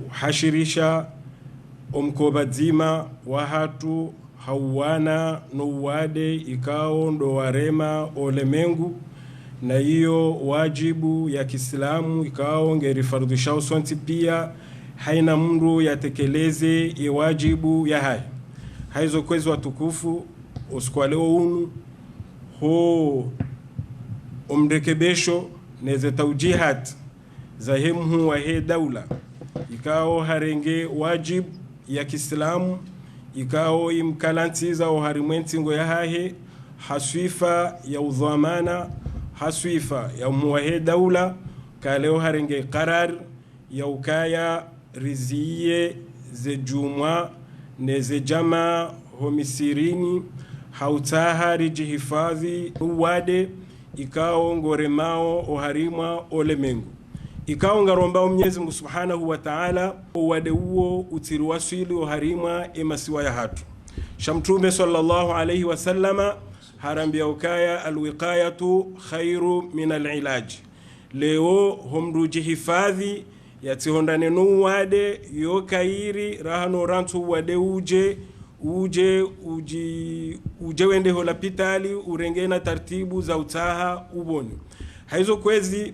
hashirisha omkoba dzima wa hatu hauwana nouwade ikao ndo warema olemengu, na hiyo wajibu ya Kiislamu ikao ngerifardhisha usonti pia haina mndu yatekeleze wajibu ya haizo kwezi watukufu uskwaleo unu ho umrekebesho neze taujihat za hemhu wa he daula ikao harenge wajibu ya Kiislamu ikao imkalantiza o harimwenti ngo ya haswifa ya udhamana haswifa ya muwahe daula kaleo harenge qarar ya ukaya riziye ze jumwa neze jama homisirini hautaha rijihifadhi uwade ikao ngoremao oharimwa olemengu ikao ngaromba Mwenyezi Mungu Subhanahu wa Ta'ala uwade uo utiruwasili oharimwa emasiwa ya hatu shamtume sallallahu alayhi wa sallama harambia ukaya alwiqayatu khairu min alilaj. Leo homdu jihifadhi yatihondane no wade yo kairi rahano rantu wade uje wende holapitali urengena tartibu za utaha uboni haizo kwezi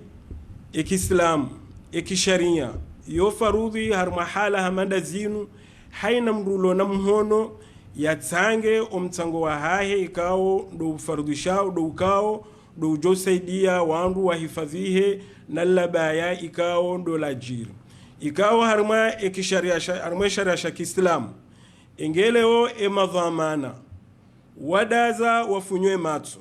Kiislamu kisharia yo farudhi har mahala hamanda zinu haina mrulo na mhono yatsange omtsango wa hahe ikao ndo farudhisha ndo ukao ndo ujosaidia wandu wahifadhihe na labaya ikao ndo lajiri ikao harma kisharia harma sharia ya Kiislamu ingeleo emadhamana wadaza wafunywe matso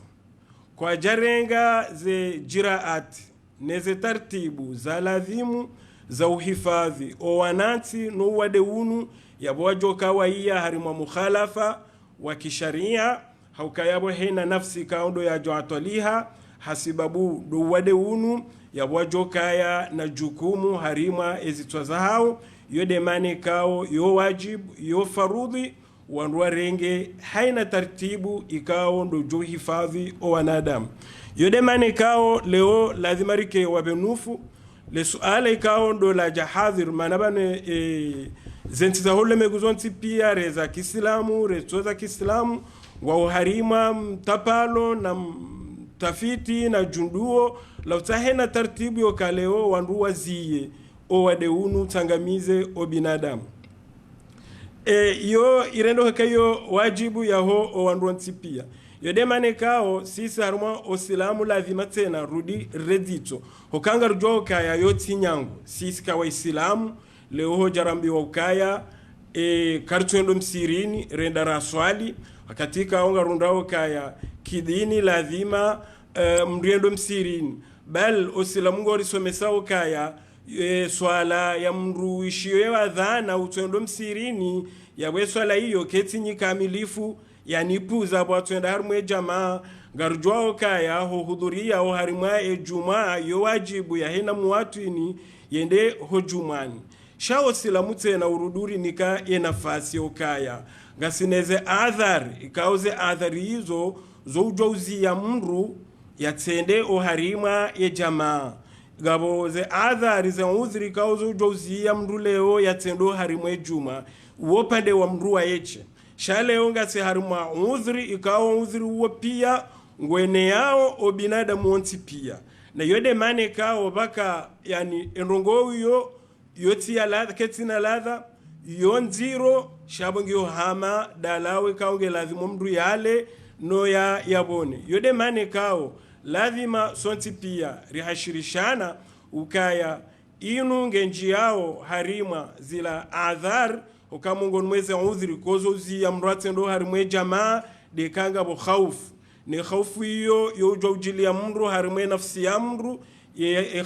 kwa jarenga ze jiraati neze tartibu za lazimu za uhifadhi o wananti no wadeunu yabwajo kawaiya harima mukhalafa wa kisharia haukayabo hena nafsi kaundo ya joatoliha hasibabu do wadeunu yabwajo kaya na jukumu harima ezitwaza hao yode mane kao yo wajibu yo farudhi wanduwa renge haina tartibu ikao ndo jo hifadhi o wanadamu yode mane kao leo lazima rike wabenufu le suala ikao ndo la jahadhir manabane zentiza hole meguzonti pia reza Kiislamu rezoza Kiislamu wa uharima mtapalo na tafiti na junduo la utahena tartibu yo kaleo wandu waziye o wadeunu tangamize o binadamu yo irendo hekayo wajibu yaho o wandu pia yode mane kao sisi haruma osilamu lazima tena rudi redito hokanga rujwa kaya yoti nyangu sisi kawa Islamu leo ho jarambi wa ukaya kartuendo msirini renda raswali katika onga rundao kaya kidini lazima mriendo msirini bal osilamu ngori somesa ukaya swala ya mruishio wa dhana utendo msirini ya swala hiyo ketinyi kamilifu yanipuza bwatwenda harumwe jamaa garujwao kaya hudhuria ho harimwa ejumaa yo wajibu ya hena muwatini yende hojumani shao silamu tena uruduri nika nafasi okaya ngasineze adhar ikauze adhari hizo zo ujouzi ya mru yatsende o harimwa jamaa gabo ze adhari ze udhri kauze ujouzi ya mru leo yatsendo harimwe juma uopande wa mru wa eche shale onga se haruma udhri ikao udhri uo pia ngwene yao o binadamu onti pia na yode mane kao baka yani enrongo yo yoti ya ladha ketina ladha yonziro shabongi hama dalawe kaonge lazima mdu yale no ya yabone yode mane kao lazima sonti pia rihashirishana ukaya inu ngenji yao harima zila adhar ukamungo mweze udhri kozo uzi ya mrate ndo harimwe jamaa de kanga bo khaufu ni khaufu hiyo yojo ujilia mru harimwe nafsi ya mru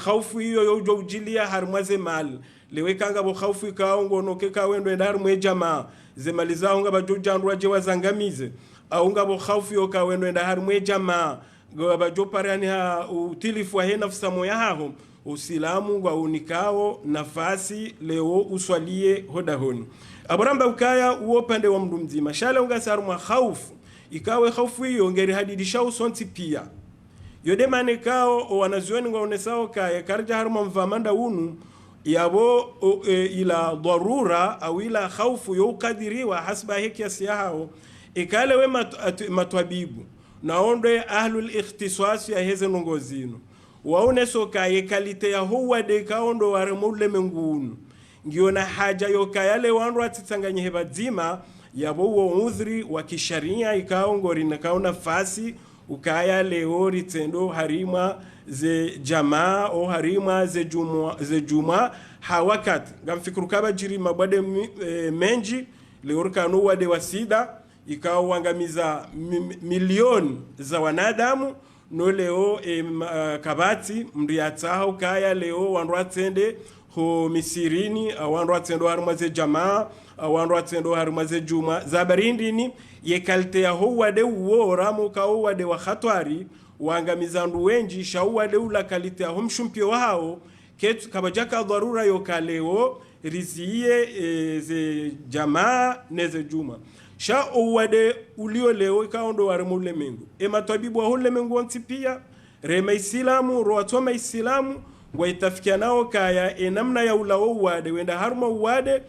khaufu hiyo yojo ujilia harimwe mal lewe kanga bo khaufu kaongo noke kawendo enda harimwe jamaa zemaliza unga bajojandu waje wazangamize au unga bo khaufu yo kawendo enda harimwe jamaa go bajo parani ha utilifu wa he nafsa moya haho usilamu gwa unikao nafasi leo uswalie hodahoni abaramba ukaya uopande wa mdu mzima shala unga saruma khaufu ikawe khaufu hiyo ngeri hadidisha usonti pia yode mane kao wanazioni ngo unesao kaya karja haruma mvamanda unu yabo ila dharura au ila khaufu yukadiriwa hasba hiki yasiyahao ikalewe matwabibu naonde ahlul ikhtisas ya heze nongozino waone soka yekalite ya huwa de kaondo waremule mengunu ngiona haja yoka yale wandu atitsanganye hebadzima yabo uo udhri wa kisharia ikaongori nakaona fasi ukaya leo ritendo harima ze jamaa au harima ze juma hawakati ngamfikuru kaba jiri mabwade menji leo kanu wade wasida ikawangamiza milioni za wanadamu no leo kabati mriatsaho kaya leo wandu atende ho misirini wandu atendo harima ze jamaa wandu atendo harima ze juma zabarindini yekalte ya ho wade uora ka ho wade wa khatwari wangamiza ndu wenji shau wade ula kalite ya mshumpio wao ketu kabajaka dharura yokaleo riziye ze jamaa neze juma sha owade ulio leo ikaondo waremule mengu matwabibu wa hule mengu ontipia rema islamu roatoma islamu waitafikia nao kaya namna ya ulao wade wenda haruma wade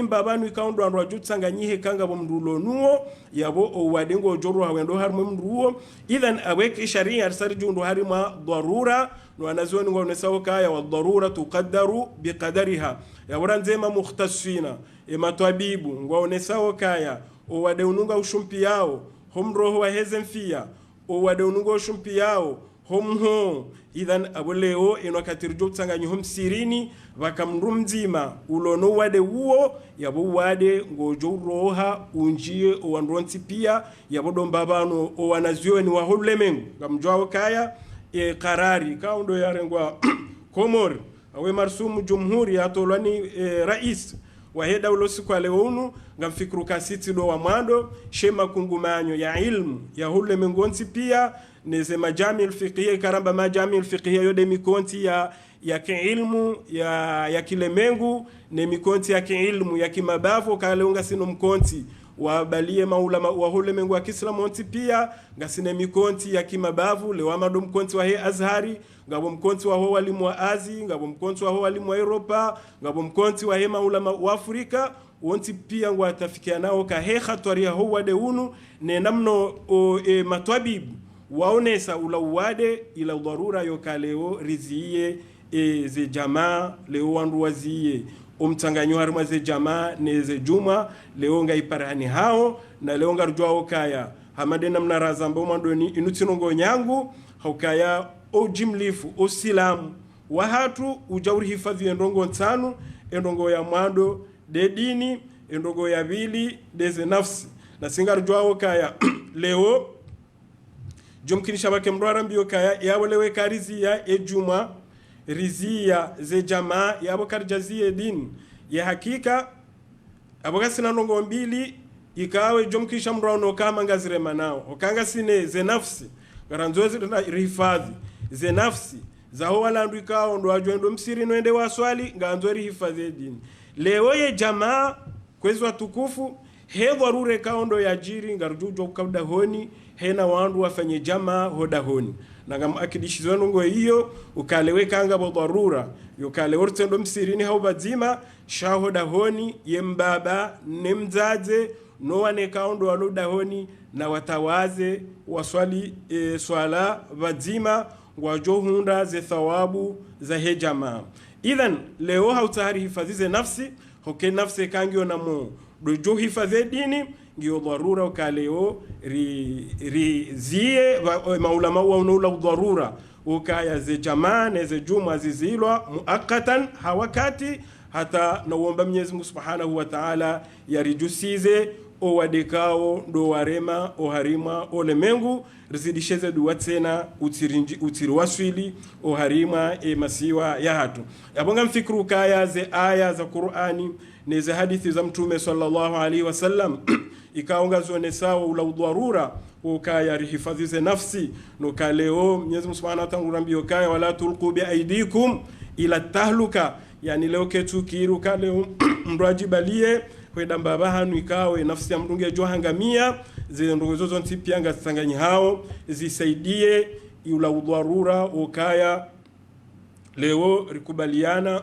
mbabanu ikaondo andu ajutsanganyihe kanga bomdulo nuo yabo owade ngo joro hawendo haruma mruo idhan aweke sharia arsari jundu harima dharura no anazioni ngo nesawo kaya wa dharura tuqaddaru biqadariha ya waranzema mukhtasina matwabibu ngo nesawo kaya owade ununga ushumpi yao homroho wa hezemfia owade ununga ushumpi yao homho idhan aboleo enwakatirjo tsanganyi homsirini vakamrumzima ulono wade uo yabo wade ngojo roha unjie owandronti pia yabo dombabano owanazioni wa holemengu ngamjwao kaya karari kaundo yarengwa komori awe marsumu jumhuri atolani rais waheda ulosi kwa leonu ngamfikru kasiti do wa mwando shema kungumanyo ya ilmu ya hule mengonti pia neze majami alfiqhiyya karamba majami alfiqhiyya yode mikonti ya kiilmu ya kilemengu ne mikonti ya kiilmu ya kimabavu kaleunga sino mkonti wabalie maulama wa hule mengu wa Kiislamu onti pia ngasine mikonti ya kimabavu le wamado mkonti wa he Azhari ngabo mkonti wa ho walimu wa Azi ngabo mkonti wa ho walimu wa Europa ngabo mkonti wa he maulama wa Afrika onti pia ngwa tafikia nao ka he khatwari ho wade unu ne namno matwabibu waonesa ulawade ila dharura yokaleo riziye ze jamaa leo wandu waziye umtanganyo harima ze jamaa neze juma leo ngaiparani hao na leo ngarujwao kaya hamade namna razamba mandoni inutinongo nyangu haukaya ojimlifu osilamu wahatu ujauri hifadhi endongo ntanu endongo ya mwando de dini endongo ya vili deze nafsi na singarujwao kaya leo jumkinisha bake mrwara mbio kaya yawolewe karizi ya ejuma rizia ze jamaa yabo karjazie dini ya hakika abokasina ndongo mbili ikawe jumkisha mrwano kama ngazirema nao okanga sine ze nafsi garanzoezi na rihifadhi ze nafsi za ho walandu ikao ndo ajwendo msiri noende waswali nganzori hifadhi dini leo ye jamaa kwezi watukufu he dharure kaondo ya jiri ngarujujo ukauda honi hena wandu wafanye jamaa hoda honi nangam akidishizwa ngo hiyo ukalewe kanga bo dharura yukale ortendo msirini haubadzima shahoda honi yembaba nemzaze no wane kaondo waloda honi na watawaze waswali swala vadzima ngwajohunda ze thawabu za he jamaa idhan leo hautahari hifadhize nafsi hoke nafsi kangio na mo dojo hifadhi dini ngiyo dharura ukaleo rizie maulama wa unula dharura ukaya ze jamaa na ze juma zizilwa muakatan hawakati hata nauomba Mwenyezi Mungu Subhanahu wa Ta'ala yarijusize o wadekao ndo warema o harima o lemengu rizidisheze duwa tena utiri waswili o harima masiwa ya hatu yabonga mfikru kaya ze aya za Qur'ani neze hadithi za mtume sallallahu alaihi wasallam ikaonga zone sawa ula udharura ukaya rihifadhize nafsi no kaleo Mwenyezi Mungu Subhanahu wa Ta'ala ngurambio kaya wala tulqu bi aidikum ila tahluka yani leo ketu kiruka leo mrajibalie kwenda mbaba hanu ikawe nafsi ya mdunge jo hangamia zile ndungu zozo ntipia ngasanganyi hao zisaidie ula udharura ukaya leo rikubaliana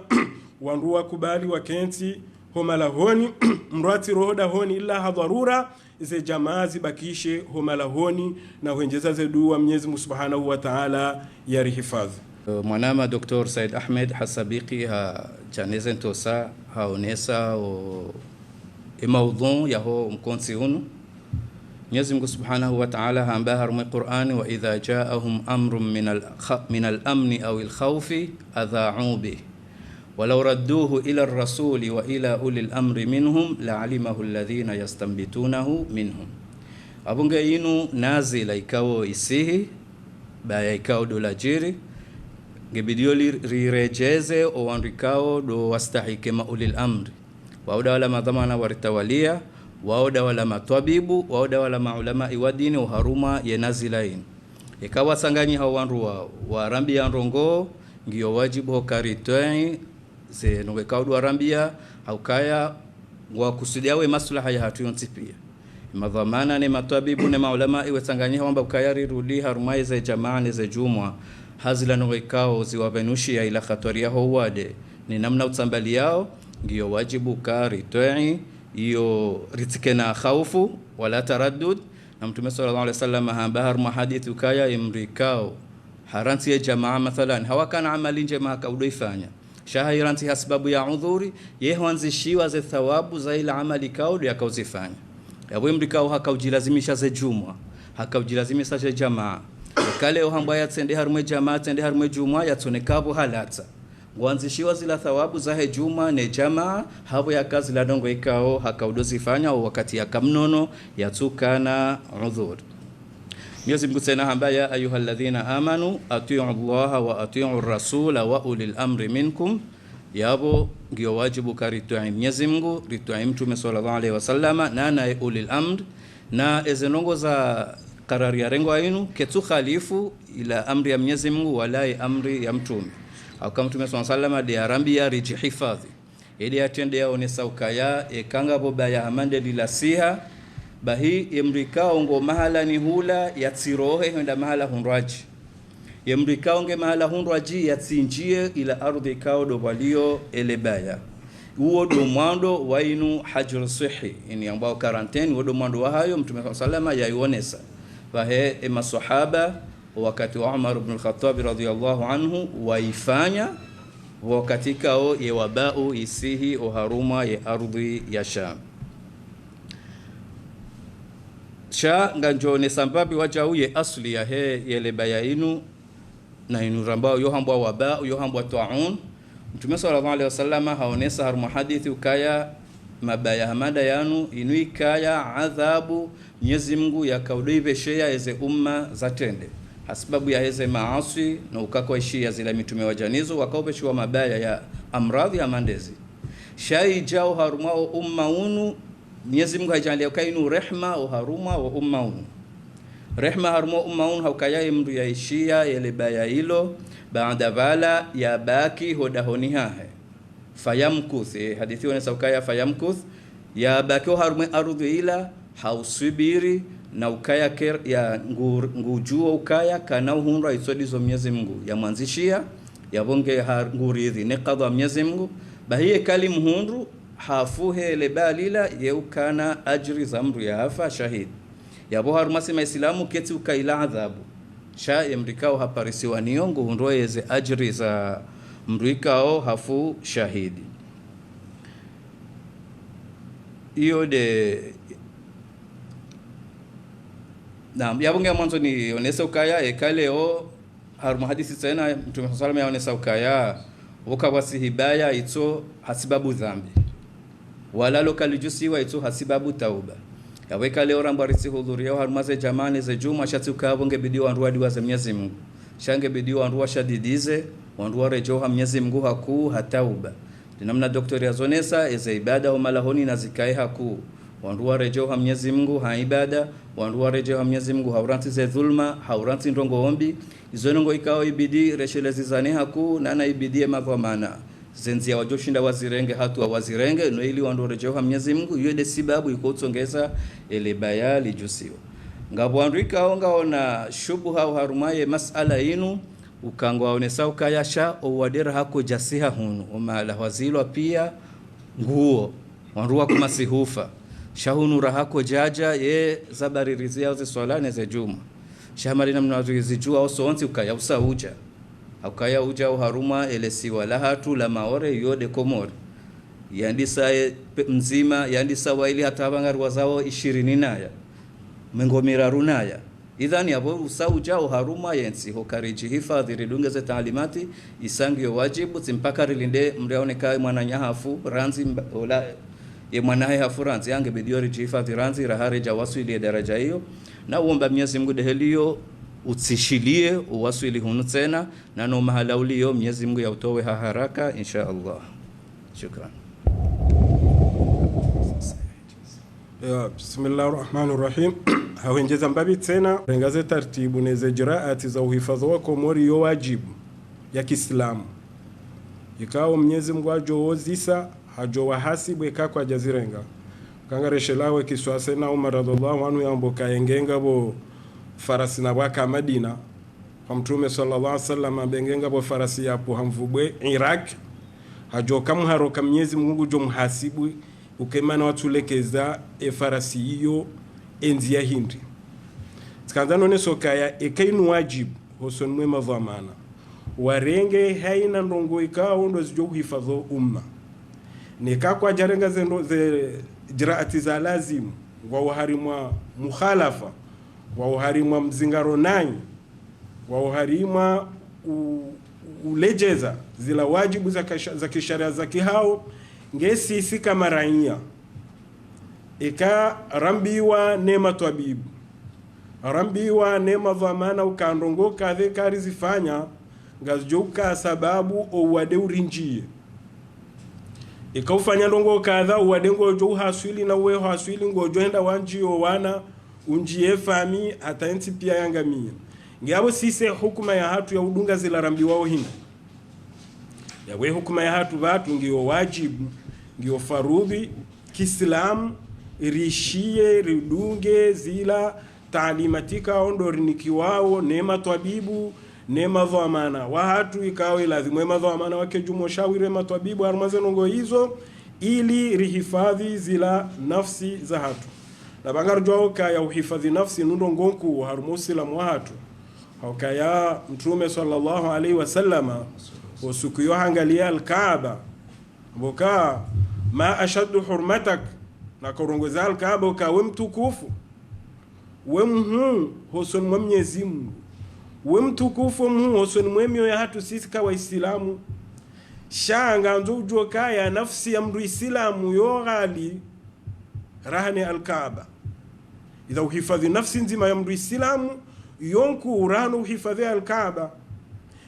wandu wakubali wakenti homala honi mrati rohoda honi illa hadharura ze jamaa zibakishe homala honi na huenjeza ze dua Mwenyezi Mungu Subhanahu wa Ta'ala yarihifadhi. Mwanama Dr. Said Ahmed Hasabiki ha chaneze ntosa haonesa o maudhu yaho mkonsi unu Mwenyezi Mungu Subhanahu wa Ta'ala haamba harumwe Qur'ani wa idha ja'ahum amrun min al-amni aw al-khawfi adha'u bihi walau radduhu ila ar-rasuli wa ila ulil amri minhum la'alimahu alladhina yastanbitunahu minhum. Abunge inu nazila ikawo isihi baya ikawo dolajiri ngebidio rirejeze o wandikao do wastahike maulil amri wauda wala madhamana waritawalia wauda wala matwabibu wauda wala maulama iwadini uharuma yenazilain ikawa sanganyi hao wandu wa rambia nrongo ngiyo wajibu hokaritoi ze nungekaudu wa rambia haukaya wakusudiawe maslaha ya hatu yonti pia madhamana ne matwabibu ne maulama iwe sanganyi hao wamba ukayari ruli harumai ze jamani ze jumwa hazila nungekao ziwavenushi ya ila khatoria ho wade ni namna utambali yao ngiyo wajibu karitoi iyo ritikena khaufu wala taraddud na Mtume sallallahu alaihi wasallam hambahar mahadithu kaya imrikao haranti ya jamaa mathalan hawakana amali njema kaudoifanya shahiranti hasbabu ya udhuri yehuanzishiwa ze thawabu za ila amali kaudo yakauzifanya yabo imrikao hakaujilazimisha ze jumwa hakaujilazimisha ze jamaa kale ohamba ya tsende harumwe jamaa tsende harumwe jumwa yatonekabo halata wanzishiwa zila thawabu za hejuma ne jamaa habo ya kazi la dongo ikao hakaudozifanya wakati ya kamnono yatukana udhur. Mwenyezi Mungu tena hamba ya ayyuhalladhina amanu atii'u Allaha wa atii'u rasula wa ulil amri minkum yabo ngiyo wajibu karitoi Mwenyezi Mungu ritoi Mtume sallallahu alaihi wasallama na ulil amri na ezenongo za karari ya rengo ainu ketu khalifu ila amri ya Mwenyezi Mungu wala amri ya Mtume au kama Mtume sallallahu alaihi wasallam de arambia rijihifadhi ili atende yaonesa ukaya ekanga boba ya amande lilasiha bahi emrikao ngo mahala ni hula yatsirohe henda mahala hunraji emrikao nge mahala hunraji yatsinjie ila ardhi kao do walio elebaya uo do mwando wainu hajr sihi ini ambao quarantine uo do mwando wa hayo Mtume sallallahu alaihi wasallam yaionesa bahe masahaba wakati wa Umar ibn al-Khattab radhiyallahu anhu waifanya wakati kao ye wabao isihi oharuma ye ardhi ya Sham cha nganjone sambabi wacha uye asli ya he yele bayainu na inurambao yohambwa wabao yohambwa taun Mtume sallallahu alaihi wasallam haonesa haruma hadithi ukaya mabaya hamada yanu inui kaya adhabu Mwenyezi Mungu yakaudoiveshea eze umma zatende sababu ya heze maasi na ukakwaishia zile mitume wajanizo wakaopeshwa mabaya ya amradhi ya mandezi shai jao harumao umma unu Mwenyezi Mungu hajalia kainu rehma au haruma wa umma unu rehma harumao umma unu haukaya mru yaishia yele baya hilo baada vala ya baki hodahoni hahe fayamkuth hadithi wanesa ukaya fayamkuth ya baki harume ardhi ila hausubiri na ukaya ya ngujua ukaya kana uhunra isodizo Mwenyezi Mungu ya mwanzishia ya bonge nguridhi ne qadha Mwenyezi Mungu bahiye kali muhunru hafuhe lebalila yeukana ajri zamru ya hafa shahid ya bohar masima islamu keti ukaila adhabu sha yemrikao haparisiwa niongo hunroeze ajri za mrikao hafu shahidi iyo de na yabunge mwanzo ni onesa ukaya ekaleo haruma hadithi tena Mtume sallallahu alaihi yaonesa ukaya ukawasi hibaya ito hasibabu dhambi wala lokalijusiwa ito hasibabu tauba yaweka leo rambarisi hudhuria haruma za jamani za juma shati ukabonge bidii wa nduadi wa Mwenyezi Mungu shange bidii wa nduwa shadidize wa nduwa rejoha Mwenyezi Mungu hakuu hatauba dinamna daktari azonesa eze ibada au malahoni na zikae hakuu wanduwa rejoha Mwenyezi Mungu haibada wanduwa rejoha Mwenyezi Mungu hauranti ze dhulma hauranti ndongo ombi izonongo ikao ibidi reshelezi zane haku na ibidie madhamana zenzi ya wajoshinda wazirenge hatu wa wazirenge no ili wanduwa rejoha Mwenyezi Mungu yuede sibabu ikotsongeza ele bayali jusiwa ngabo andrika onga ona shubuha harumaye masala inu ukangwa onesa ukayasha owadera hako jasiha hunu omala wazilwa pia nguo wanruwa kuma sihufa shahunu rahako jaja ye zabaririzia uzi swalane ze juma shamarina mnazizijua oso onsi ukaya usauja ukaya uja uharuma elesi wala hatu la maore yode komori yandisa mzima yandisa waili hata bangarwa zao 20 naya mengomira runaya idhani abo usauja uharuma yensi hokariji hifadhi ridunge ze taalimati isangio wajibu mpaka rilinde mreoneka mwananyahafu ranzi ola ye mwanae hafu ranzi yange bidiori hifadhi ranzi rahare jawasili daraja hiyo na uomba Mwenyezi Mungu dehelio utsishilie uwasili hunu tena na no mahala ulio Mwenyezi Mungu ya utowe haraka insha Allah. Shukran. Ya bismillahirrahmanirrahim. Hawengeza mbabi tena rengaze taratibu neze jiraati za uhifadhi wa Komori yo wajibu ya Kiislamu. Ikao Mwenyezi Mungu ajowozisa hajo wahasibu ekakwa jazirenga. Kangareshelawe kiswase na Umar radhiallahu anhu yamboka yengenga bo farasi na waka Madina. Mtume sallallahu alaihi wasallam abengenga bo farasi yapo hamvubwe Iraq. Hajo kamharoka Mwenyezi Mungu jo mhasibu ukemana watulekeza farasi hiyo enzi ya Hindi. Tsikandano nesokaya ekainu wajibu hoson mwema dhamana. Warenge haina ndongo ikao ndo zijo kuhifadhi umma. Nikakwa jarenga ze jiraati za lazimu wa uharimwa mukhalafa wa uharimwa mzingaro nanyi wa uharimwa ulejeza zila wajibu za kisharia za kihao ngesi isi kama raia ika rambiwa nema twabibu rambiwa nema dhamana ukandongo kadhe kari zifanya ngazjoka sababu owade urinjie ikaufanya ndongo kadha uwadengo jo haswili na we haswili ngojo enda wanjio wana unjie fami ataenti pia yangamia ngabo sise hukuma ya hatu ya udunga zila rambi wao hinda ya we hukuma ya hatu watu ngio wajibu ngio farudhi Kiislamu irishie ridunge zila taalimatika ondorniki wao nema twabibu nema dhamana wa hatu ikawe lazima nema dhamana wake jumo shawire matwabibu armazenongo hizo ili rihifadhi zila nafsi za hatu na bangar joka ya uhifadhi nafsi nundongonku harmusila wa hatu hokaya Mtume sallallahu alaihi wasallama usukuyo hangalia al-Kaaba boka ma ashaddu hurmatak na korongoza al-Kaaba ka wemtukufu wemhu hoson Mwenyezi Mungu wemtukufu mhu hoson mwemyo ya hatu sisi kwa Waislamu shanga nzojo kaya nafsi ya mdu Islamu yo ghali rahani al-Kaaba idha uhifadhi nafsi nzima ya mdu Islamu yonku urano uhifadhi al-Kaaba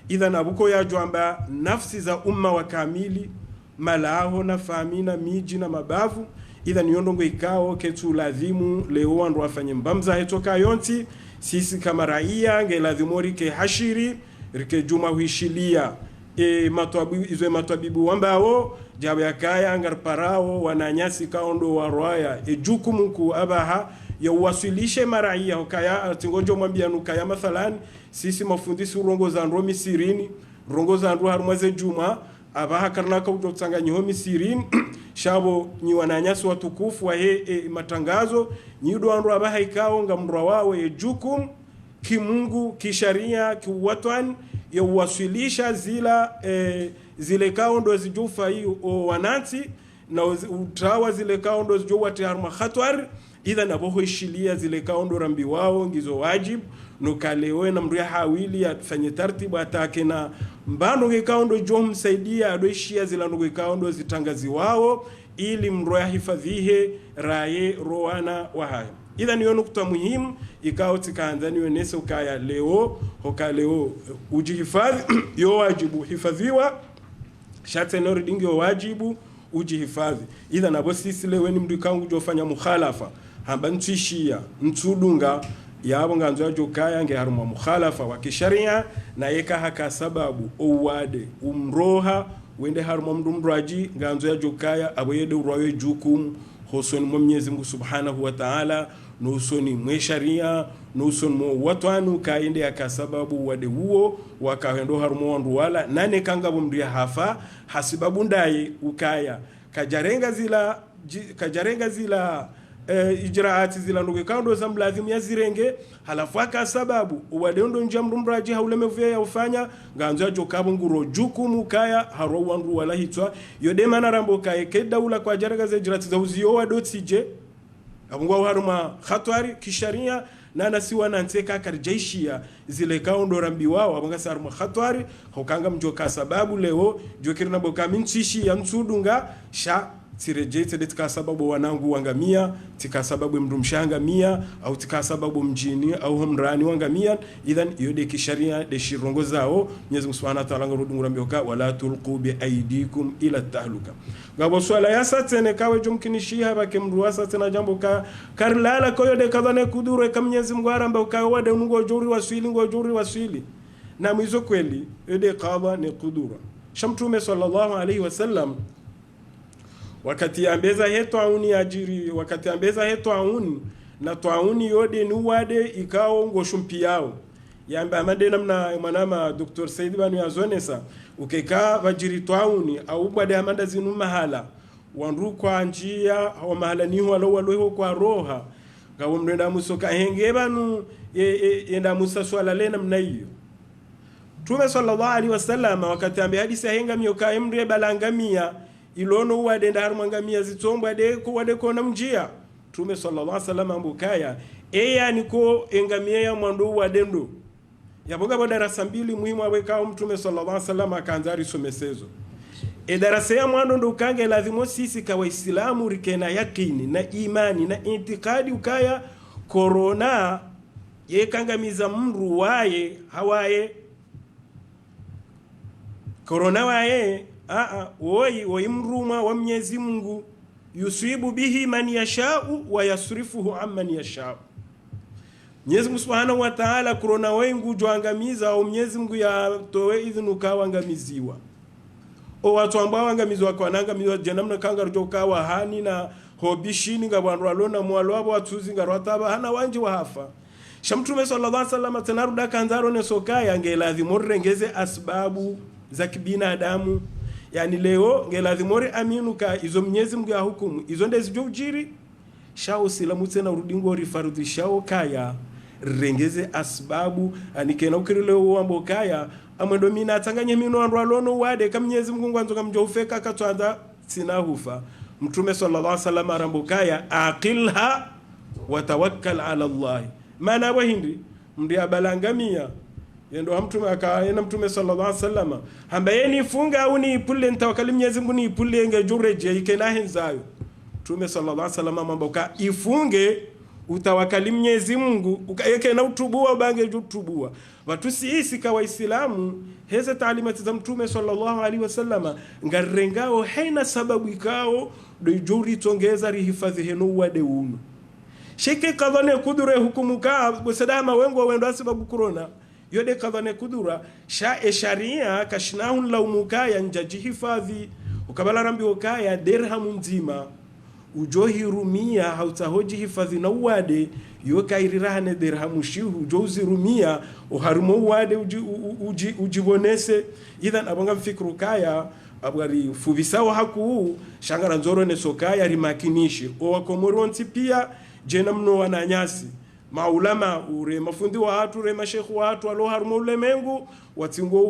idha nabuko ya jwamba nafsi za umma wa kamili malaho na famina miji na mabavu idha niondongo ikao ketu ladhimu leo wandu wafanye mbamza hetoka yonti sisi kama raia nge ladhimori ke hashiri rike juma huishilia matwabibu wambao jabu ya kaya ngar parao wananyasi kaondo warwaya jukumuku abaha ya uwasilishe maraia hokaya atingojo mwambia nukaya mathalan sisi mafundisi urongo za ndro misirini rongo za ndro harumwaze juma abaha karnaka ujotsanga nyiho misirini shabo nyi wananyasi watukufu wa matangazo nyido andro abaha ikao ngamrwa wawe jukum kimungu kisharia kiwatwan ya uwasilisha zile kaondo zijufa hiyo wanati na utawa zile kaondo zijuwa tiharma khatwar idha naboho ishilia zile kaondo rambi wao ngizo wajibu nukalewe na mruya hawili atfanye tartibu atake na mbano ngekaondo jo msaidia adoishia zila ngekaondo zitangazi wao ili mruya hifadhihe raye roana wa hayo idha niyo nukta muhimu ikao tikaanzani wenese ukaya leo hoka leo ujihifadhi yo wajibu hifadhiwa shate nori dingi yo wajibu ujihifadhi idha nabo sisi lewe ni mdu ikangu jofanya mukhalafa hamba ntishia ntudunga yabo nganzo ya jokaya nge haruma mukhalafa wa kisharia na yeka haka sababu owade umroha wende haruma mdu mraji nganzo ya jokaya aboyede urwawe jukum hoson Mwenyezi Mungu Subhanahu wa Ta'ala nusoni mwe sharia nuson mo watwanu kaende akasababu wade huo wakahendo harumo wandu wala nane kanga bumdia hafa hasibabu ndai ukaya kajarenga zila ijraati zila ndugu kaundo za mlazimu ya zirenge halafu aka sababu uwadendo njamrumraji haulemevya ya ufanya nganzo ya jokabu nguro jukumu kaya haro wandu wala hitwa yode mana rambo kaya kedaula kwa jarenga za ijraati za uziyo wadotije abungwa haruma khatwari kisharia nana siwa nanteka karjaishia zile kaundo rambi wao abanga saruma khatwari hokanga mjoka sababu leo jokirina boka minchishi ya nsudunga sha tirejete de tika sababu wanangu wangamia tika sababu mdumshanga mia au tika sababu mjini au humrani wangamia idhan yode kisharia de shirongo zao Mwenyezi Mungu Subhanahu wa Ta'ala ngurudungu rambioka wala tulqu bi aidikum ila tahluka ngabo swala yasa tene kawe jumkinishia bake mruasa tena jambo ka karlala koyo de kadhane kudure kam Mwenyezi Mungu aramba ka wade ngo juri waswili na mwizo kweli yode qadha ni kudura shamtume sallallahu alayhi wasallam wakati ambeza heto auni ajiri wakati ambeza heto auni na twauni yode ni wade ikao ngoshumpi yao yamba amade namna manama Dr. Said Banu yazonesa ukeka vajiri twauni au bade amanda zinu mahala wandu kwa njia au mahala ni walo kwa roha ngawo mnenda musoka henge banu enda musa swala lena namna hiyo Tume sallallahu alaihi wasallam wakati ambe hadisi henga mioka emre balangamia ilono wade ndar mangamia zitomba de ko wade ko na mjia Tume sallallahu alaihi wasallam ambukaya yani ko engamia ya mwando wadendo yaboga bo darasa mbili muhimu aweka Mtume sallallahu alaihi wasallam akaanzari somesezo darasa ya mwando ndo kange lazima sisi kwa Waislamu rikena yakini na imani na intikadi ukaya corona yekangamiza mru waye hawaye corona waye woi mruma wa Mwenyezi Mungu yusibu bihi man yashau wa yasrifuhu amman yashau Mwenyezi Mungu Subhanahu wa Ta'ala corona wengu joangamiza au Mwenyezi Mungu ya towe idhinu kawangamiziwa o watu ambao wangamizwa kwa nangamizwa janamna kanga rujokawa hani na hobishini ngabwandu alona mwalo abo watuzi ngarwataba hana wanje wa hafa Shamtume sallallahu alaihi wasallam tenaruda kanzaro ne sokaya ngeladhi rengeze asbabu za kibinadamu yani leo ngeladhi aminuka izo Mwenyezi Mungu ya hukumu izo ndezijyo ujiri shao silamu tena urudingo rifarudhi shao kaya rengeze asbabu anikena ukirilo wambo kaya amwendo mina atanganye mino andu alono wade kama Mwenyezi Mungu anzo kamjofeka katwanza sinahufa Mtume sallallahu alaihi wasallam arambukaya aqilha wa tawakkal ala Allah maana wahindi mndia balangamia yendo Mtume akaena Mtume sallallahu alaihi wasallam ambaye ni funga au ni ipulle ntawakkali Mwenyezi Mungu ni ipulle ngejureje ikena henzayo Mtume sallallahu alaihi wasallam amboka ifunge utawakali Mwenyezi Mungu ukayeke na utubua bange jutubua watu sisi kwa Waislamu heze taalimati za Mtume sallallahu alaihi wasallam ngarengao haina sababu ikao do juri tongeza rihifadhi henu wade uno sheke kadhane kudure hukumu ka busadama wengo wendo sababu corona yode kadhane kudura sharia kashnahu laumukaya njaji hifadhi ukabala rambi ukaya dirhamu nzima ujohirumia hautahoji hifadhi na uwade yokairihane dirhamu shihu jozirumia uharumo uwade ujibonese idhan abanga mfikru kaya abwari fubisao haku shangara nzoro ne sokaya rimakinishi owakomoronti pia jena mno wananyasi maulama ure mafundi wa watu ure mashekhu wa watu alo harumo ulemengu watingo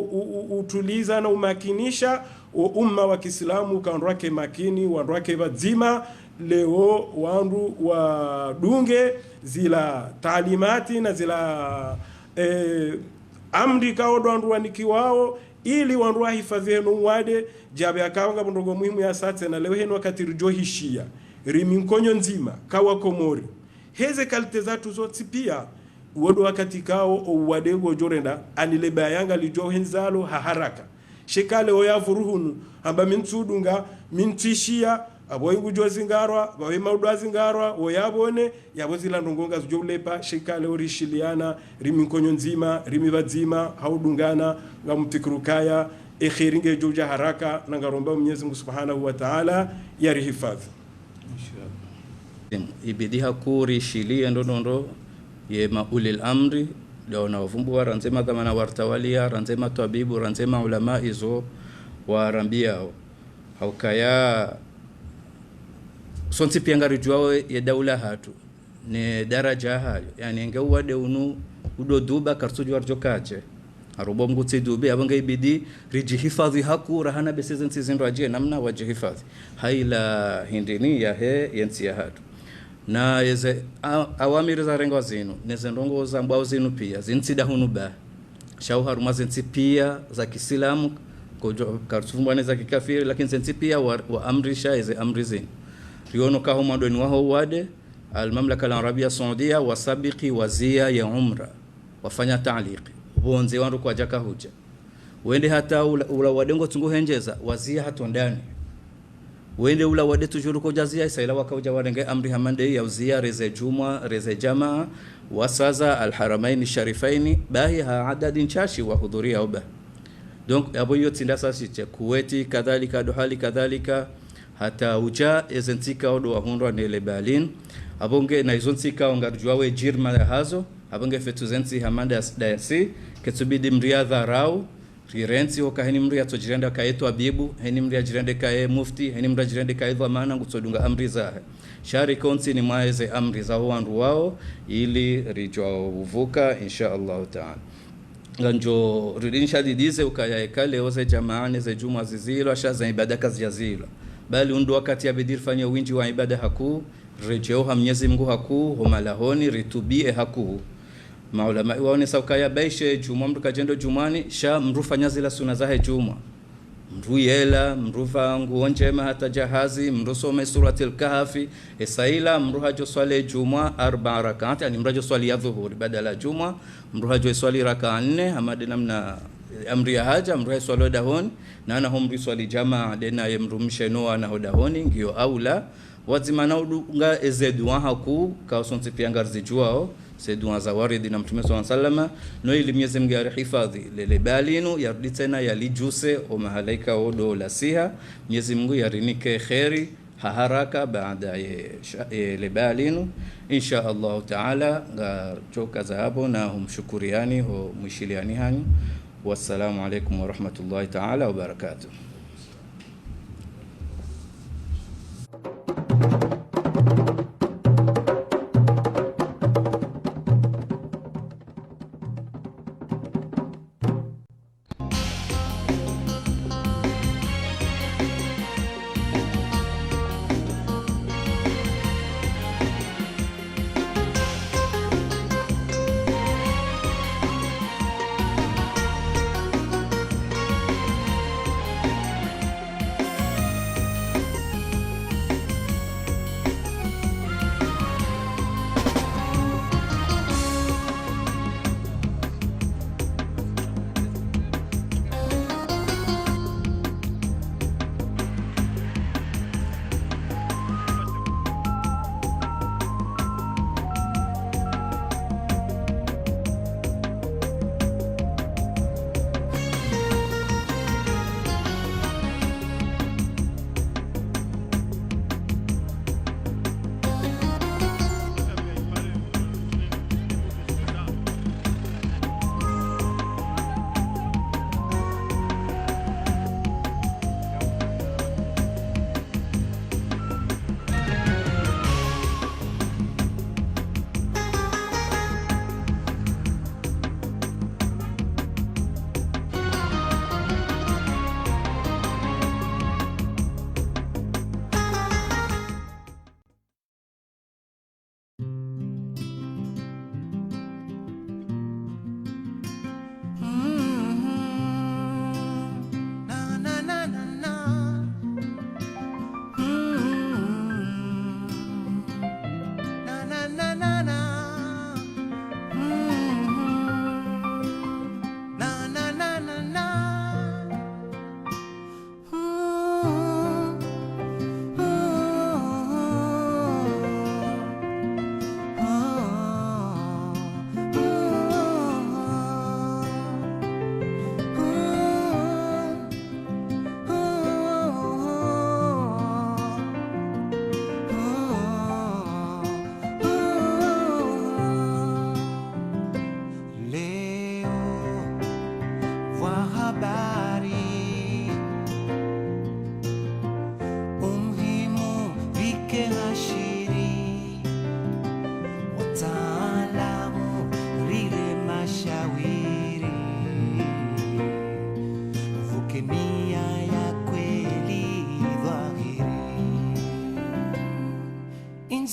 utuliza na umakinisha umma wa Kiislamu kaondoke makini wandoke bazima leo wandu wa dunge zila taalimati na zila amri kaodo wandu wanikiwao ili wandu wahifadhi henu wade jabe akawanga mndogo muhimu ya sate na leo henu wakati rijohishia riminkonyo nzima kawa komori heze kalte zatu zote pia wodo wakati kao uwadego jorenda anileba yanga lijo henzalo haraka shekale oyavuruhunu amba mintudunga mintishia aboyingu jozingarwa bawe maudwazingarwa oyabone yabozila ndongonga zjolepa shekale orishiliana riminkonyo nzima rimibadzima haudungana ngamtikirukaya ekhiringe joja haraka na ngaromba Mwenyezi Mungu Subhanahu wa Ta'ala yarihifadhi. ibidi hakuri shilia ndonondo ye maulil amri ndio wanaovumbua ranzema kama wartawalia ranzema tabibu ranzema ulama izo warambia haukaya sonti piangari juao ya daula hatu ne daraja hayo yani ngeuwa de unu udo duba kartuju arjokache arobo mgutsi dube abanga ibidi rijihifadhi haku rahana besizensi zindo ajie namna wajihifadhi haila hindini ya he yensi ya hatu na yeze awamiri za rengo zinu nezendongo za mbao zinu pia zinsida hunuba shau haruma zinsi pia za kisilamu kartufumbane za kikafiri lakini zinsi pia wa amrisha yeze amri zinu riono kaho madoni waho wade al-Mamlaka al-Arabia Saudia wasabiki wazia ya umra wafanya ta'liqi bonze wandu kwa jaka huja wende hata ula wadengo tungu henjeza wazia hato ndani wende ula wade tujuru ko jazia isaila wakauja wadenge amri hamande ya uzia reze juma reze jamaa wasaza al-Haramain sharifaini bahi ha adadin chashi wa hudhuria oba donc abo yote ndasa siche Kuwaiti kadhalika Dohali kadhalika hata uja ezentika odo wahundwa nele Berlin abonge na izontika ongarjuawe jirma hazo abonge fetuzensi hamanda dasi ketubidi mria dharau rirensi hokaheni mria tojirenda kaeto abibu heni mria jirende kae mufti heni mria jirende kae dhamana ngutodunga amri zahe shari konsi ni maeze amri za wandu wao ili rijwa uvuka insha Allah taala nganjo ridisha didize ukaya ekale oze jamaane ze juma zizilo ashaza ibada kazi yazilo bali undu wakati ya bidir fanya winji wa ibada haku rejeo ha Mwenyezi Mungu haku homalahoni ritubie haku maulama waone saukaya baishe juma mru kajendo jumani sha mrufanya zila sunna zahe juma mru yela mrufa nguo njema hata jahazi mrusome suratul kahfi esaila mruha jo swale juma 4 rakat yani mrajo swali ya dhuhuri badala juma mruha jo swali raka 4 amade namna amri ya haja mruha swali dahoni na ana humri swali jamaa dena yemrumshe noa na hodahoni ngio aula wazimana udunga ezedwa haku kausonti piangarzi juao sedwa za waridi na mtume sallallahu alayhi wasallam no ili Mwenyezi Mungu arihifadhi lele balinu yarudi tena yalijuse o mahalaika odo la siha Mwenyezi Mungu yarinike khairi haraka baada ya lebalinu insha Allah taala choka za hapo na humshukuriani ho mwishiliani hani wassalamu alaykum wa rahmatullahi taala wa barakatuh.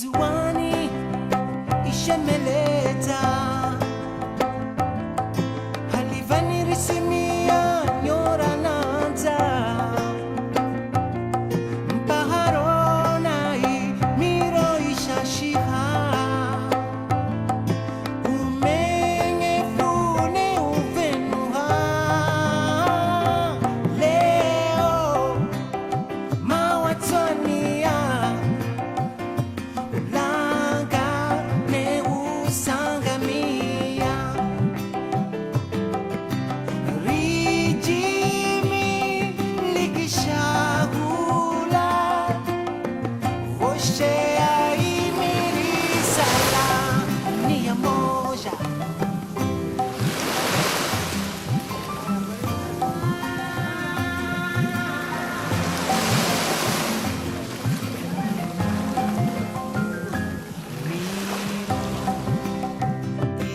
Rinzuani ishemeleta halivani risimia nyora nanza mpaharona miro ishashiha umenye fune uvenuha leo mawatonia langa ne usangamia rijimi likishagula voshea imirisala nia moja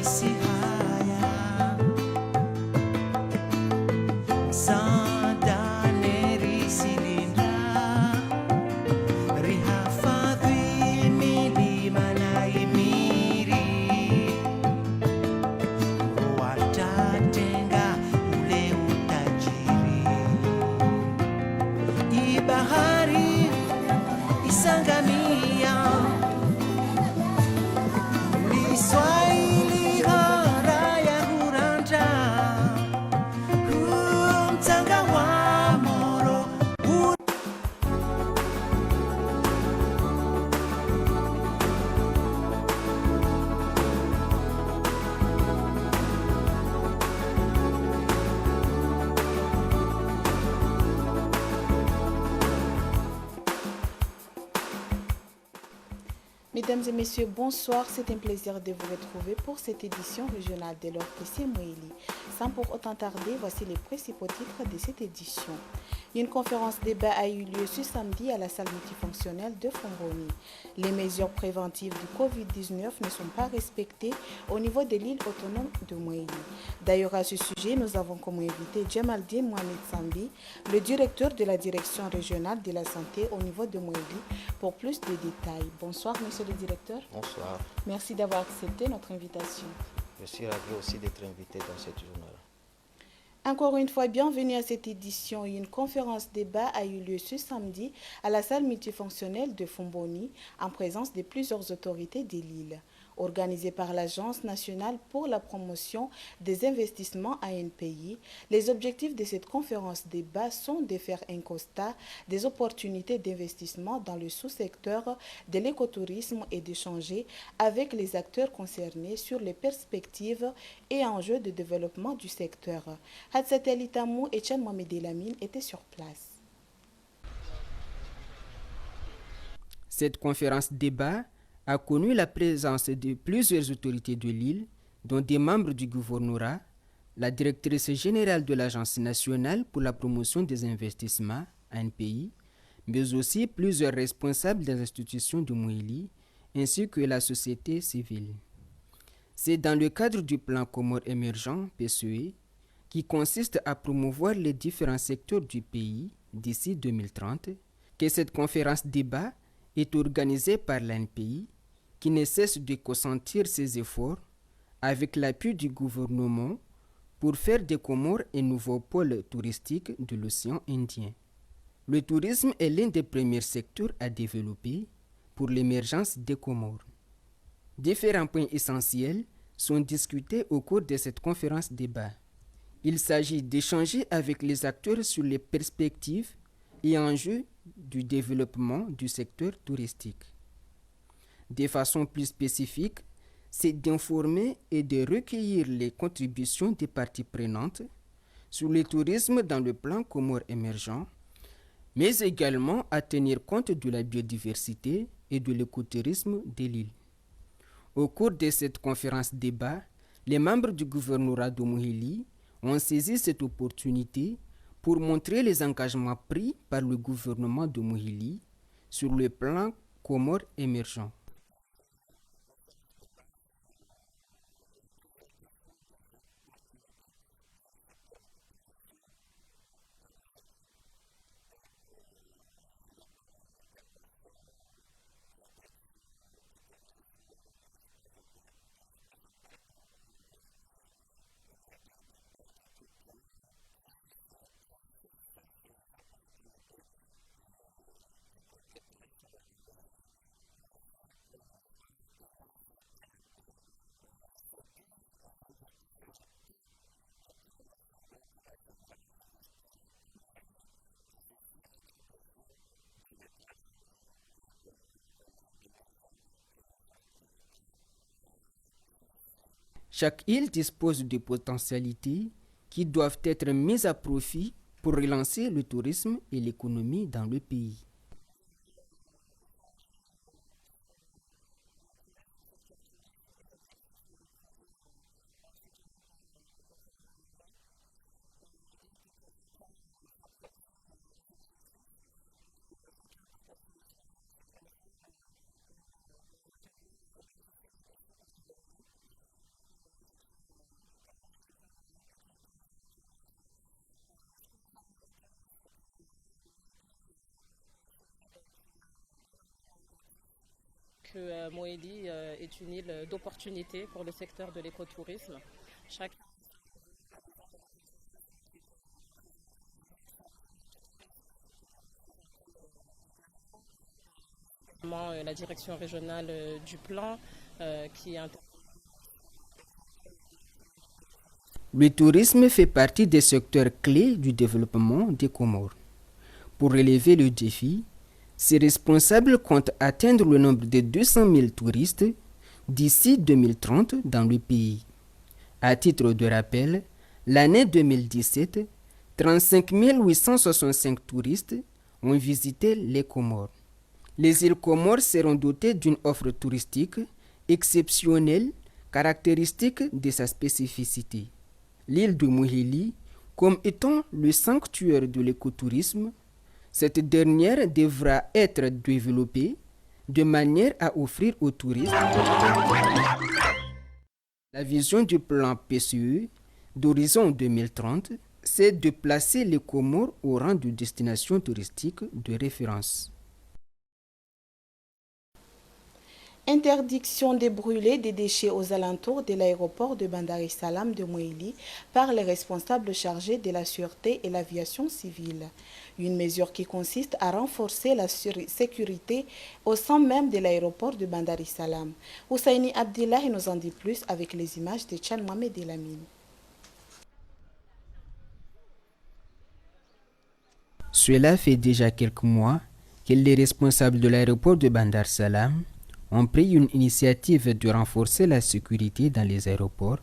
isihaya Sandaneri silinda rihafadhi milima na imiri watatenga ule utajiri ibahari isangamia liswahili hara ya huranja mtanga wa moro Mesdames et messieurs, bonsoir. C'est un plaisir de vous retrouver pour cette édition régionale de l'Orchestre Moéli. Sans pour autant tarder, voici les principaux titres de cette édition. Une conférence débat a eu lieu ce samedi à la salle multifonctionnelle de Fomboni. Les mesures préventives du Covid-19 ne sont pas respectées au niveau de l'île autonome de Moéli. D'ailleurs, à ce sujet, nous avons comme invité Djamaldine Mohamed Sambi, le directeur de la direction régionale de la santé au niveau de Moéli, pour plus de détails. Bonsoir, monsieur le directeur. Bonsoir. Merci d'avoir accepté notre invitation. Je suis ravi aussi d'être invité dans cette journée-là. Encore une fois, bienvenue à cette édition. Une conférence débat a eu lieu ce samedi à la salle multifonctionnelle de Fomboni en présence de plusieurs autorités de l'île. Organisée par l'Agence nationale pour la promotion des investissements ANPI, les objectifs de cette conférence débat sont de faire un constat des opportunités d'investissement dans le sous-secteur de l'écotourisme et d'échanger avec les acteurs concernés sur les perspectives et enjeux de développement du secteur. Hatsate Litamou et Tchan Mohamed Elamine étaient sur place. Cette conférence débat a connu la présence de plusieurs autorités de l'île, dont des membres du gouvernorat, la directrice générale de l'Agence nationale pour la promotion des investissements, ANPI, mais aussi plusieurs responsables des institutions de Moéli, ainsi que la société civile. C'est dans le cadre du plan Comores émergent, PCE, qui consiste à promouvoir les différents secteurs du pays d'ici 2030, que cette conférence débat est organisée par l'ANPI, qui ne cesse de consentir ses efforts avec l'appui du gouvernement pour faire des Comores un nouveau pôle touristique de l'océan Indien. Le tourisme est l'un des premiers secteurs à développer pour l'émergence des Comores. Différents points essentiels sont discutés au cours de cette conférence débat. Il s'agit d'échanger avec les acteurs sur les perspectives et enjeux du développement du secteur touristique. De façon plus spécifique, c'est d'informer et de recueillir les contributions des parties prenantes sur le tourisme dans le plan Comores émergent, mais également à tenir compte de la biodiversité et de l'écotourisme de l'île. Au cours de cette conférence débat, les membres du gouvernorat de Moéli ont saisi cette opportunité pour montrer les engagements pris par le gouvernement de Moéli sur le plan Comores émergent. Chaque île dispose de potentialités qui doivent être mises à profit pour relancer le tourisme et l'économie dans le pays. Que Moélie est une île d'opportunité pour le secteur de l'écotourisme. La direction régionale du plan qui est... Le tourisme fait partie des secteurs clés du développement des Comores. Pour relever le défi, ces responsables comptent atteindre le nombre de 200 000 touristes d'ici 2030 dans le pays. À titre de rappel, l'année 2017, 35 865 touristes ont visité les Comores. Les îles Comores seront dotées d'une offre touristique exceptionnelle, caractéristique de sa spécificité. L'île de Moélie, comme étant le sanctuaire de l'écotourisme, cette dernière devra être développée de manière à offrir aux touristes la vision du plan PCE d'horizon 2030, c'est de placer les Comores au rang de destination touristique de référence. Interdiction de brûler des déchets aux alentours de l'aéroport de Bandar es Salam de Moélie par les responsables chargés de la sûreté et l'aviation civile. Une mesure qui consiste à renforcer la sécurité au sein même de l'aéroport de Bandar es Salam. Oussaini Abdillah nous en dit plus avec les images de Tchan Mohamed Elamine. Cela fait déjà quelques mois que les responsables de l'aéroport de Bandar Salam ont pris une initiative de renforcer la sécurité dans les aéroports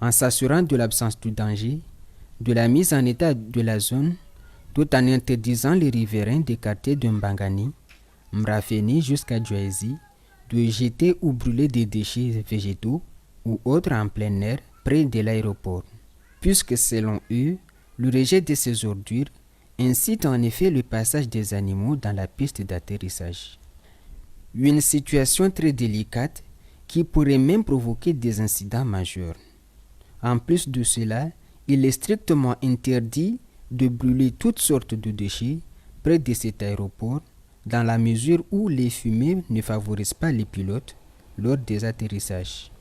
en s'assurant de l'absence de danger, de la mise en état de la zone, tout en interdisant les riverains des quartiers de Mbangani, Mrafeni jusqu'à Djouazi de jeter ou brûler des déchets végétaux ou autres en plein air près de l'aéroport, puisque selon eux, le rejet de ces ordures incite en effet le passage des animaux dans la piste d'atterrissage. Une situation très délicate qui pourrait même provoquer des incidents majeurs. En plus de cela, il est strictement interdit de brûler toutes sortes de déchets près de cet aéroport dans la mesure où les fumées ne favorisent pas les pilotes lors des atterrissages.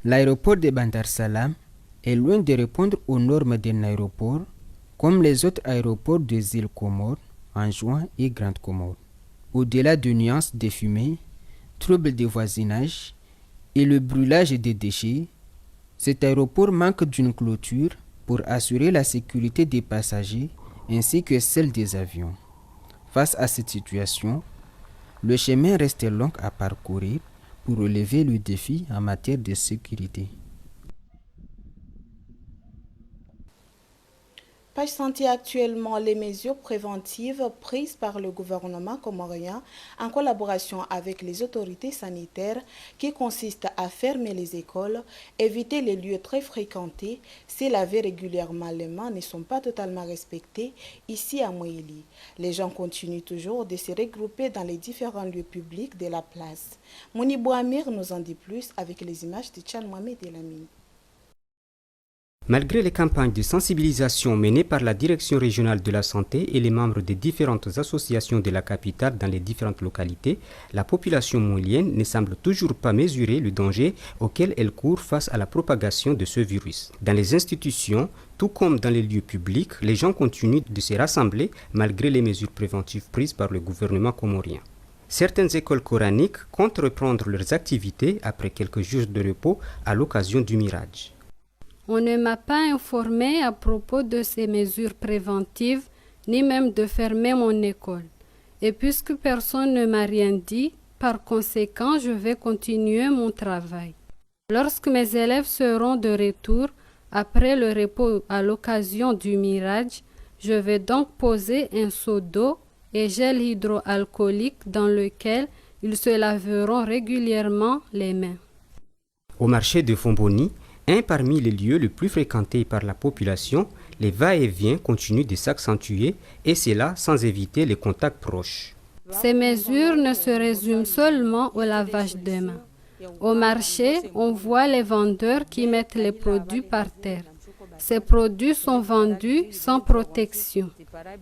L'aéroport de Bandar Salam est loin de répondre aux normes d'un aéroport comme les autres aéroports des îles Comores, Anjouan et Grande Comore. Au-delà de nuances de fumée, troubles de voisinage et le brûlage des déchets, cet aéroport manque d'une clôture pour assurer la sécurité des passagers ainsi que celle des avions. Face à cette situation, le chemin reste long à parcourir pour relever le défi en matière de sécurité. Page Santé, actuellement, les mesures préventives prises par le gouvernement comorien en collaboration avec les autorités sanitaires qui consistent à fermer les écoles, éviter les lieux très fréquentés, se laver régulièrement les mains ne sont pas totalement respectées ici à Moélie. Les gens continuent toujours de se regrouper dans les différents lieux publics de la place. Mouni Bouamir nous en dit plus avec les images de Tchal Mohamed Elamine. Malgré les campagnes de sensibilisation menées par la Direction régionale de la santé et les membres des différentes associations de la capitale dans les différentes localités, la population moulienne ne semble toujours pas mesurer le danger auquel elle court face à la propagation de ce virus. Dans les institutions, tout comme dans les lieux publics, les gens continuent de se rassembler malgré les mesures préventives prises par le gouvernement comorien. Certaines écoles coraniques comptent reprendre leurs activités après quelques jours de repos à l'occasion du Miraj. On ne m'a pas informé à propos de ces mesures préventives, ni même de fermer mon école. Et puisque personne ne m'a rien dit, par conséquent, je vais continuer mon travail. Lorsque mes élèves seront de retour, après le repos à l'occasion du Miraj, je vais donc poser un seau d'eau et gel hydroalcoolique dans lequel ils se laveront régulièrement les mains. Au marché de Fomboni, un parmi les lieux les plus fréquentés par la population, les va-et-vient continuent de s'accentuer et cela sans éviter les contacts proches. Ces mesures ne se résument seulement au lavage des mains. Au marché, on voit les vendeurs qui mettent les produits par terre. Ces produits sont vendus sans protection.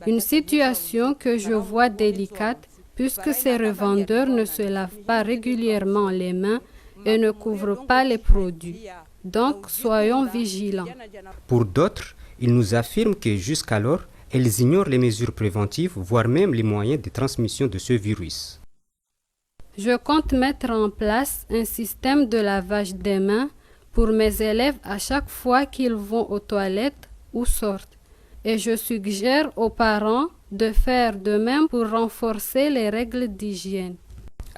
Une situation que je vois délicate puisque ces revendeurs ne se lavent pas régulièrement les mains et ne couvrent pas les produits. Donc, soyons vigilants. Pour d'autres, ils nous affirment que jusqu'alors, elles ignorent les mesures préventives, voire même les moyens de transmission de ce virus. Je compte mettre en place un système de lavage des mains pour mes élèves à chaque fois qu'ils vont aux toilettes ou sortent. Et je suggère aux parents de faire de même pour renforcer les règles d'hygiène.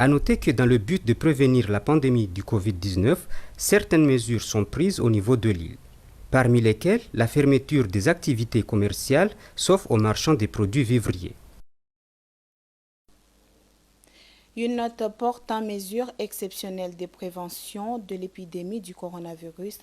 À noter que dans le but de prévenir la pandémie du Covid-19, certaines mesures sont prises au niveau de l'île, parmi lesquelles la fermeture des activités commerciales, sauf aux marchands des produits vivriers. Une note portant mesures exceptionnelles de prévention de l'épidémie du coronavirus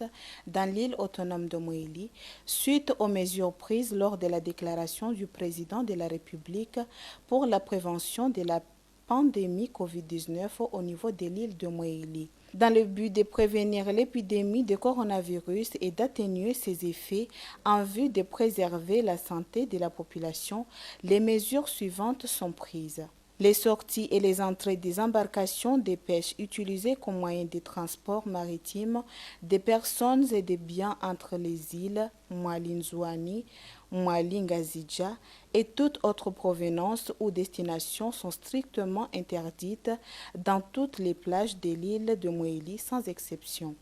dans l'île autonome de Moélie, suite aux mesures prises lors de la déclaration du président de la République pour la prévention de la pandémie Covid-19 au niveau de l'île de Moélie. Dans le but de prévenir l'épidémie de coronavirus et d'atténuer ses effets en vue de préserver la santé de la population, les mesures suivantes sont prises. Les sorties et les entrées des embarcations de pêche utilisées comme moyen de transport maritime des personnes et des biens entre les îles Moualine-Zouani, Moualine-Gazidja et toute autre provenance ou destination sont strictement interdites dans toutes les plages de l'île de Moélie sans exception.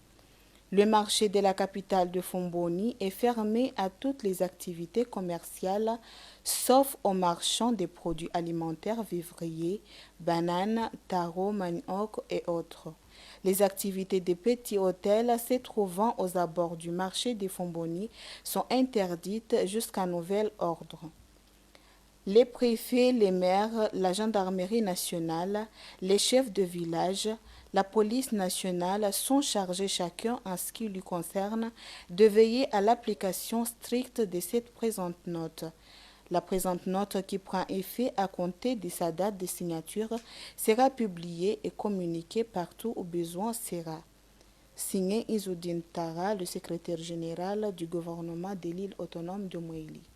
Le marché de la capitale de Fomboni est fermé à toutes les activités commerciales, sauf aux marchands des produits alimentaires vivriers, bananes, tarots, manioc et autres. Les activités des petits hôtels se trouvant aux abords du marché de Fomboni sont interdites jusqu'à nouvel ordre. Les préfets, les maires, la gendarmerie nationale, les chefs de village, la police nationale sont chargés chacun en ce qui lui concerne de veiller à l'application stricte de cette présente note. La présente note qui prend effet à compter de sa date de signature sera publiée et communiquée partout où besoin sera. Signé Izoudine Tara, le secrétaire général du gouvernement de l'île autonome de Moélie.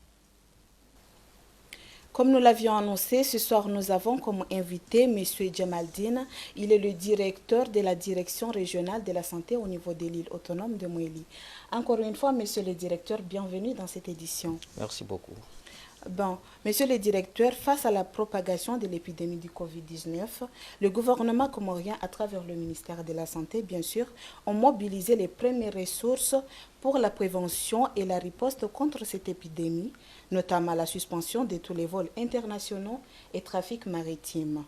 Comme nous l'avions annoncé, ce soir nous avons comme invité M. Djamaldine. Il est le directeur de la direction régionale de la santé au niveau de l'île autonome de Moélie. Encore une fois, Monsieur le directeur, bienvenue dans cette édition. Merci beaucoup. Bon, Monsieur le directeur, face à la propagation de l'épidémie du Covid-19, le gouvernement comorien, à travers le ministère de la Santé, bien sûr, ont mobilisé les premières ressources pour la prévention et la riposte contre cette épidémie, notamment la suspension de tous les vols internationaux et trafic maritime.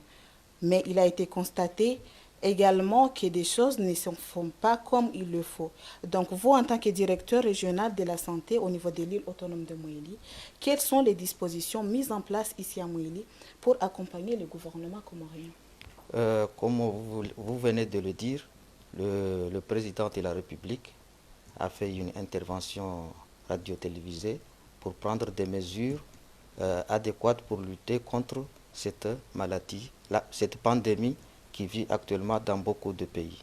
Mais il a été constaté également que des choses ne se font pas comme il le faut. Donc vous, en tant que directeur régional de la santé au niveau de l'île autonome de Mouéli, quelles sont les dispositions mises en place ici à Mouéli pour accompagner le gouvernement comorien? Comme vous venez de le dire, le président de la République a fait une intervention radio-télévisée pour prendre des mesures adéquates pour lutter contre cette maladie, cette pandémie qui vit actuellement dans beaucoup de pays.